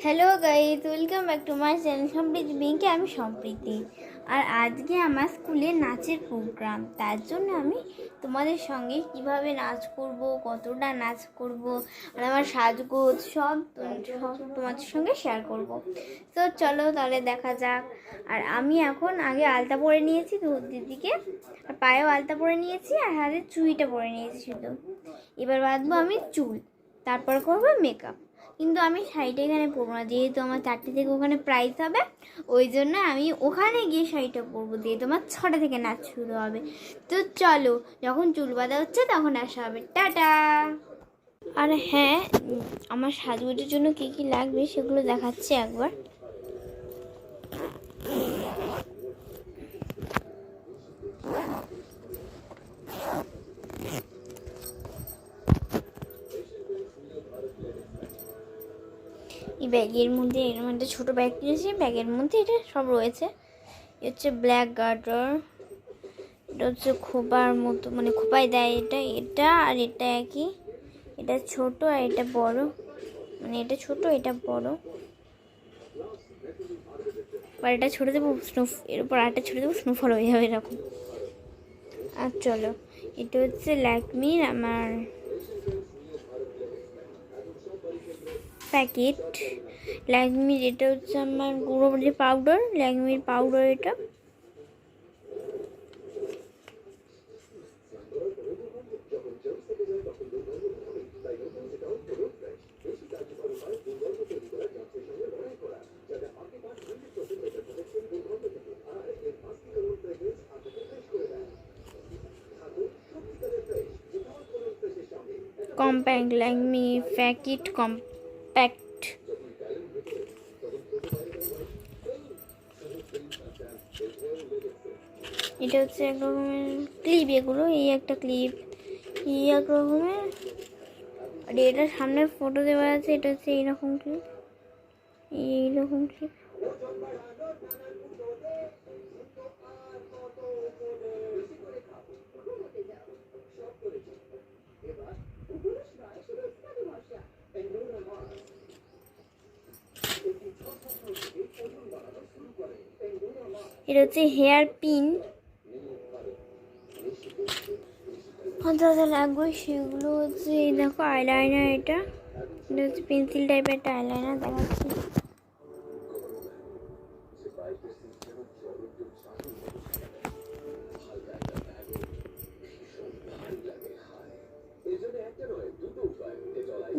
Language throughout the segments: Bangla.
Hello guys, welcome back to my channel সম্প্রীতি বিংকে। আমি সম্প্রীতি। আর আজকে আমার স্কুলে নাচের প্রোগ্রাম, তার জন্য আমি তোমাদের সঙ্গে কিভাবে নাচ করব, কতটা নাচ করব আর আমার সাজগোজ সব তোমাদের সঙ্গে শেয়ার করব। তো চলো তাহলে দেখা যাক। আর আমি এখন আগে আলতা পরে নিয়েছি দিদিকে, আর পায়েও আলতা পরে নিয়েছি, আর হাতে চুড়িটা পরে নিয়েছি শুধু। এবার বাঁধবো আমি চুল, তারপর করবো মেকআপ। কিন্তু আমি শাড়িটা এখানে পরবো না, যেহেতু আমার 4টে থেকে ওখানে প্রাইজ হবে, ওই জন্য আমি ওখানে গিয়ে শাড়িটা পরবো, যেহেতু আমার 6টা থেকে নাচ শুরু হবে। তো চলো, যখন চুল বাঁধা হচ্ছে তখন আসা হবে। টাটা। আর হ্যাঁ, আমার সাজগোজের জন্য কী কী লাগবে সেগুলো দেখাচ্ছি একবার। এই ব্যাগের মধ্যে এর মধ্যে ছোটো ব্যাগ কিনেছি, ব্যাগের মধ্যে এটা সব রয়েছে। এটা হচ্ছে ব্ল্যাক গার্টার, এটা হচ্ছে খোপার মতো, মানে খোপায় দেয় এটা আর এটা একই। এটা ছোট আর এটা বড়, মানে এটা ছোট এটা বড়। আর এটা ছোটো দেবো স্নুফ, এর উপর আরেকটা ছোটো দেবো, স্নুফল হয়ে যাবে এরকম। আর চলো, এটা হচ্ছে ল্যাকমির আমার প্যাকেট। ল্যাকমির এটা হচ্ছে আমার গুঁড়ো যে পাউডার, ল্যাকমির পাউডার এটা। Compact, Lakme packet compact. এটা হচ্ছে এক রকমের ক্লিপ, এগুলো এই একটা ক্লিপ, এই এক রকমের। আর এটা সামনের ফটো দেওয়া আছে, এটা হচ্ছে এইরকম ক্লিপ, এইরকম ক্লিপ। এটা হচ্ছে হেয়ার পিন। যা যা লাগবে সেগুলো হচ্ছে, এই দেখো আইলাইনার, এটা হচ্ছে পেন্সিল টাইপের একটা আইলাইনার দেখাচ্ছি।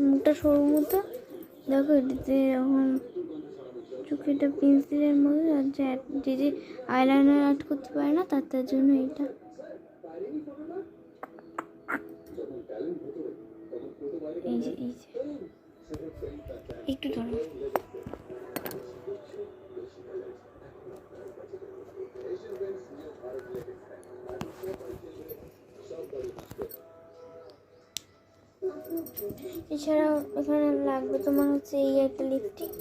মুখটা সরু মতো, দেখো এটাতে এখন চোখেটা পেন্সিলের মধ্যে, আর যে আইলাইনার আর্ট করতে পারে না তার জন্য এটা। এই যে একটু ধরো। এছাড়াও এখানে লাগবে তোমার হচ্ছে এই একটা লিপস্টিক,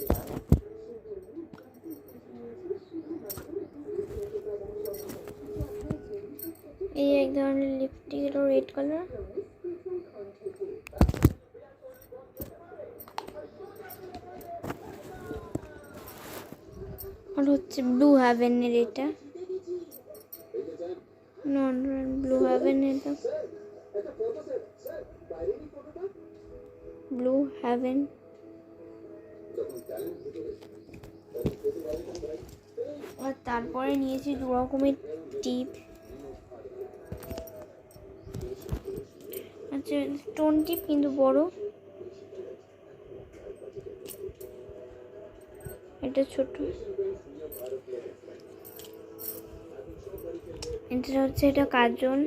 এই এক ধরনের লিপস্টিক, এটা রেড কালার। আর হচ্ছে ব্লু হ্যাভেনের, এটা নন ব্লু হ্যাভেন, এটা ব্লু হ্যাভেন। আর তারপরে নিয়েছি 2 রকমের টিপ। আচ্ছা, স্টোন টিপ কিন্তু বড়, এটা ছোট। এটা হচ্ছে এটা কাজল,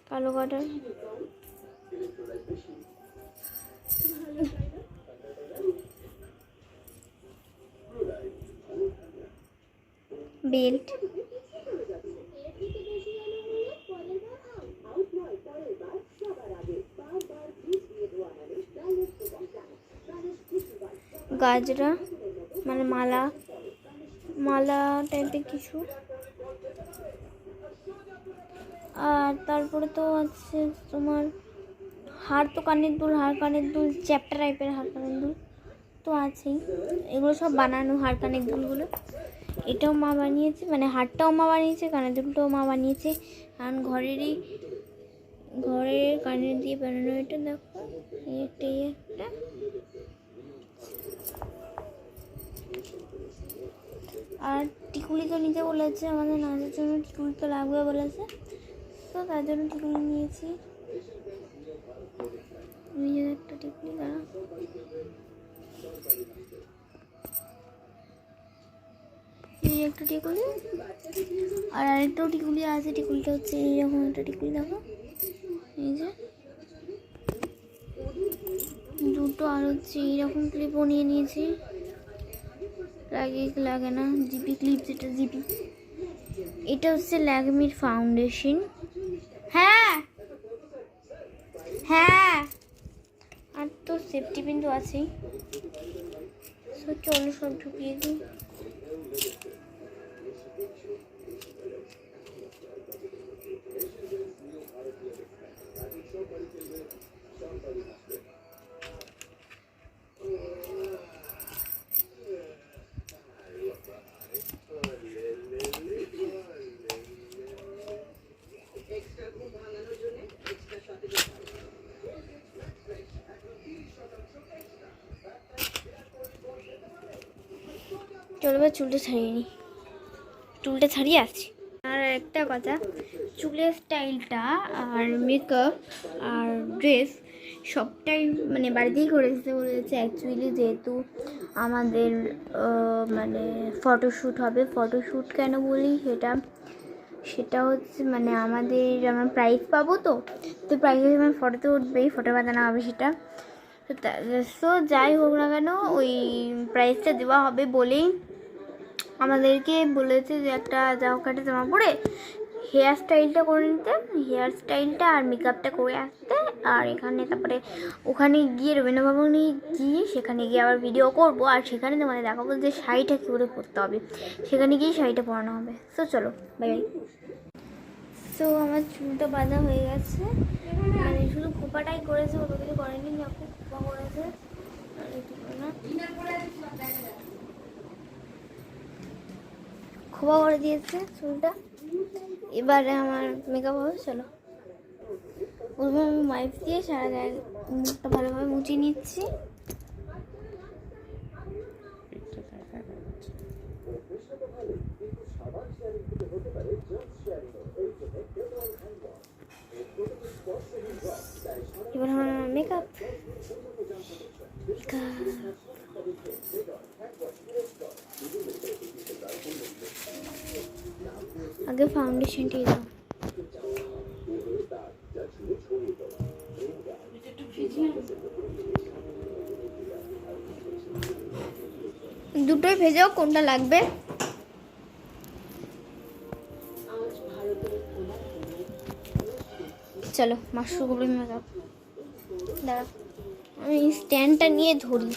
কালো কাটার। বেল্ট, গাজরা মানে মালা টাইপের কিছু। আর তারপরে তো আছে তোমার হার তো কানের দুল, হার কানের দুল, চ্যাপ্টা টাইপের হার কানের দুল তো আছেই। এগুলো সব বানানো হার কানের দুলগুলো। এটাও মা বানিয়েছে, মানে হারটাও মা বানিয়েছে, কানের দুলটাও মা বানিয়েছে। কারণ ঘরের কানের দিয়ে বানানো। এটা দেখো, একটা আর টিকুলি তো নিতে বলেছে আমাদের নাচের জন্য, টিকুলি তো লাগবে বলেছে, তো তার জন্য টিকুলি নিয়েছি। একটা টিকুলি দাঁড়া, এই একটা টিকুলি, আর আরেকটাও টিকুলি আছে। টিকুলিটা হচ্ছে এইরকম একটা টিকুলি, দেখো এই যে দুটো, আর হচ্ছে এইরকম ক্লিপও নিয়ে নিয়েছি। লাগে না, জিপি ক্লিপ, যেটা জিপি। এটা হচ্ছে ল্যাকমির ফাউন্ডেশন। হ্যাঁ হ্যাঁ, আর তো সেফটি পিন তো আছেই। চলো সব ঢুকিয়ে দিই। চলো এবার চুলটা ছাড়িয়ে নিই, চুলটা ছাড়িয়ে আসছি। আর একটা কথা, চুলের স্টাইলটা আর মেকআপ আর ড্রেস সবটাই মানে বাড়িতেই করেছে বলেছে। অ্যাকচুয়ালি যেহেতু আমাদের মানে ফটোশ্যুট হবে, ফটোশ্যুট কেন বলি সেটা হচ্ছে মানে আমরা প্রাইজ পাবো, তো প্রাইজ আমার ফটোতে উঠবেই, ফটো বাঁধানো হবে সেটা। তো যাই হোক না কেন, ওই প্রাইজটা দেওয়া হবে বলেই আমাদেরকে বলেছে যে একটা জামা পরে হেয়ার স্টাইলটা করে নিতে, হেয়ার স্টাইলটা আর মেকআপটা করে আসতে। আর এখানে তারপরে ওখানে গিয়ে রবীন্দ্র ভবনে গিয়ে সেখানে গিয়ে আবার ভিডিও করব, আর সেখানে তোমাদের দেখাবো যে শাড়িটা কী করে পরতে হবে, সেখানে গিয়ে শাড়িটা পরানো হবে। তো চলো বাই বাই। তো আমার চুলটা বাঁধা হয়ে গেছে, মানে শুধু খোপাটাই করেছে, ওটা কিছু করেনি, দেখো খোপা করেছে আর একটু না খোপা করে দিয়েছে চুলটা। এবারে আমার মেকআপ হবে। চলো প্রথমে আমি ওয়াইপ দিয়ে সারা গায়ে মুখটা ভালোভাবে মুছিয়ে নিচ্ছি। এবার আমার মেকআপ আগে ফাউন্ডেশনটি দাও। দুটোই ভেজাও, কোনটা লাগবে? চলো মাশরুমগুলো মেকআপ দাঁড়া, আমি স্ট্যান্ডটা নিয়ে ধরি।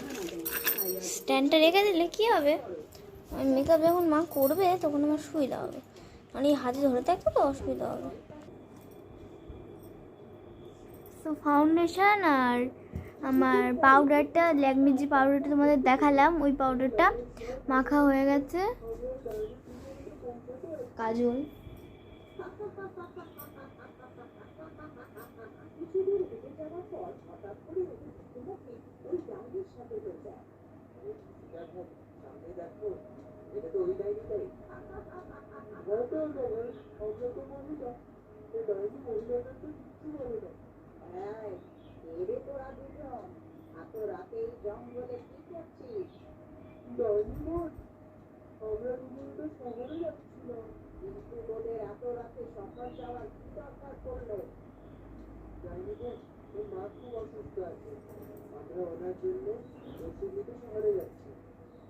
স্ট্যান্ডটা রেখে দিলে কী হবে, আমি মেকআপ যখন মা করবে তখন আমার সুবিধা হবে, মানে হাতে ধরে থাকবে তো অসুবিধা হবে। তো ফাউন্ডেশন আর আমার পাউডারটা, ল্যাকমির যে পাউডারটা তোমাদের দেখালাম, ওই পাউডারটা মাখা হয়ে গেছে। কাজল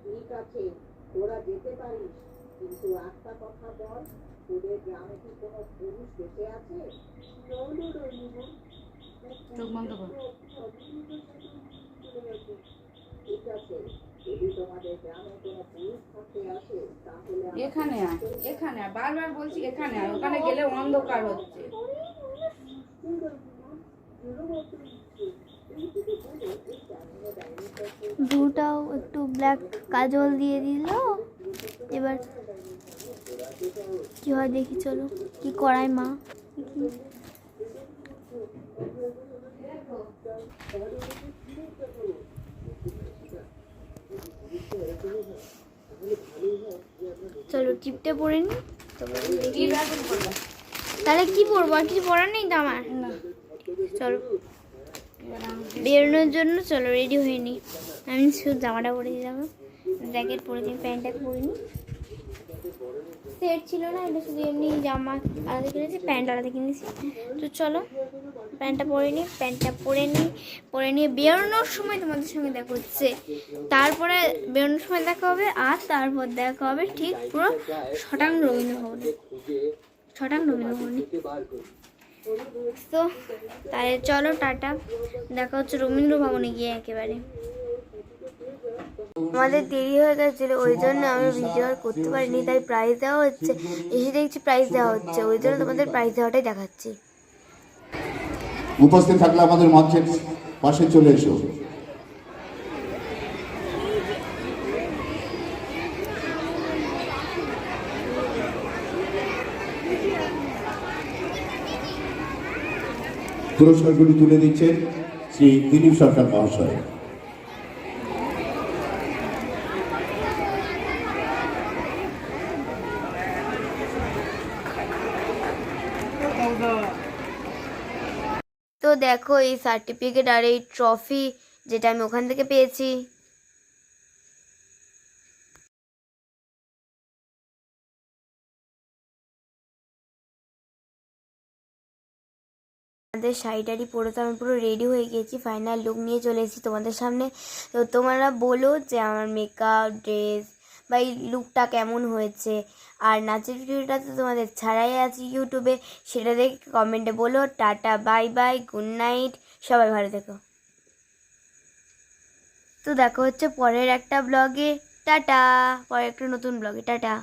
ঠিক আছে, তোরা যেতে পারিস, কিন্তু একটা কথা বল, তোদের গ্রামে কি কোনো পুরুষ বেঁচে আছে? চোখ বন্ধ কর। ঠিক আছে, যদি তোমাদের গ্রামে কোনো পুরুষ থাকতে আসে তাহলে এখানে আয়, এখানে আয়, বারবার বলছি এখানে আয়, ওখানে গেলে অন্ধকার হচ্ছে। ভ্রুটাও একটু ব্ল্যাক কাজল দিয়ে দিল। এবার কি হয় দেখি, চলো কি করায় মা। দেখি। চলো টিপটা পরে নি। তাহলে কি পরবো, আর কিছু পরার নেই তো আমার। চলো বেরোনোর জন্য চলো রেডি হয়ে নি। আমি শুধু জামাটা পরে যাবো, জ্যাকেট পরে নিই, প্যান্টটা পরে নিই। সেট ছিল না, এটা শুধু এমনি জামা আলাদা কিনেছি, প্যান্ট আলাদা কিনেছি। তো চলো প্যান্টটা পরে নিয়ে বেরোনোর সময় তোমাদের সঙ্গে দেখা হচ্ছে। তারপরে বেরোনোর সময় দেখা হবে, আর তারপর দেখা হবে ঠিক পুরো ছটাং রবীন্দ্রভবনে। তো তাহলে চলো টাটা, দেখা হচ্ছে রবীন্দ্র ভবনে গিয়ে একেবারে। আমাদের দেরি হয়ে গেছিলো, ওই জন্য আমি ভিডিও আর করতে পারিনি, তাই প্রাইজ দেওয়া হচ্ছে। এসে দেখছি প্রাইজ দেওয়া হচ্ছে, ওই জন্য তোমাদের প্রাইজ দেওয়াটাই দেখাচ্ছি। উপস্থিত থাকলে আমাদের মঞ্চের পাশে চলে এসো। পুরস্কারগুলি তুলে দিচ্ছেন শ্রী দিলীপ সরকার মহাশয়। তো দেখো এই সার্টিফিকেট আর এই ট্রফি যেটা আমি ওখান থেকে পেয়েছি। আমাদের শাড়িটারি পরে তো আমি পুরো রেডি হয়ে গেছি, ফাইনাল লুক নিয়ে চলে এসেছি তোমাদের সামনে। তো তোমরা বলো যে আমার মেকআপ, ড্রেস বা এই লুকটা কেমন হয়েছে। আর নাচের ভিডিওটা তো তোমাদের ছাড়াই আছে ইউটিউবে, সেটা দেখে কমেন্টে বলো। Tata, bye bye, good night, সবাই ভালো থেকো। তো দেখা হচ্ছে পরের একটা ব্লগে। টাটা, পরের একটা নতুন ব্লগে। টাটা।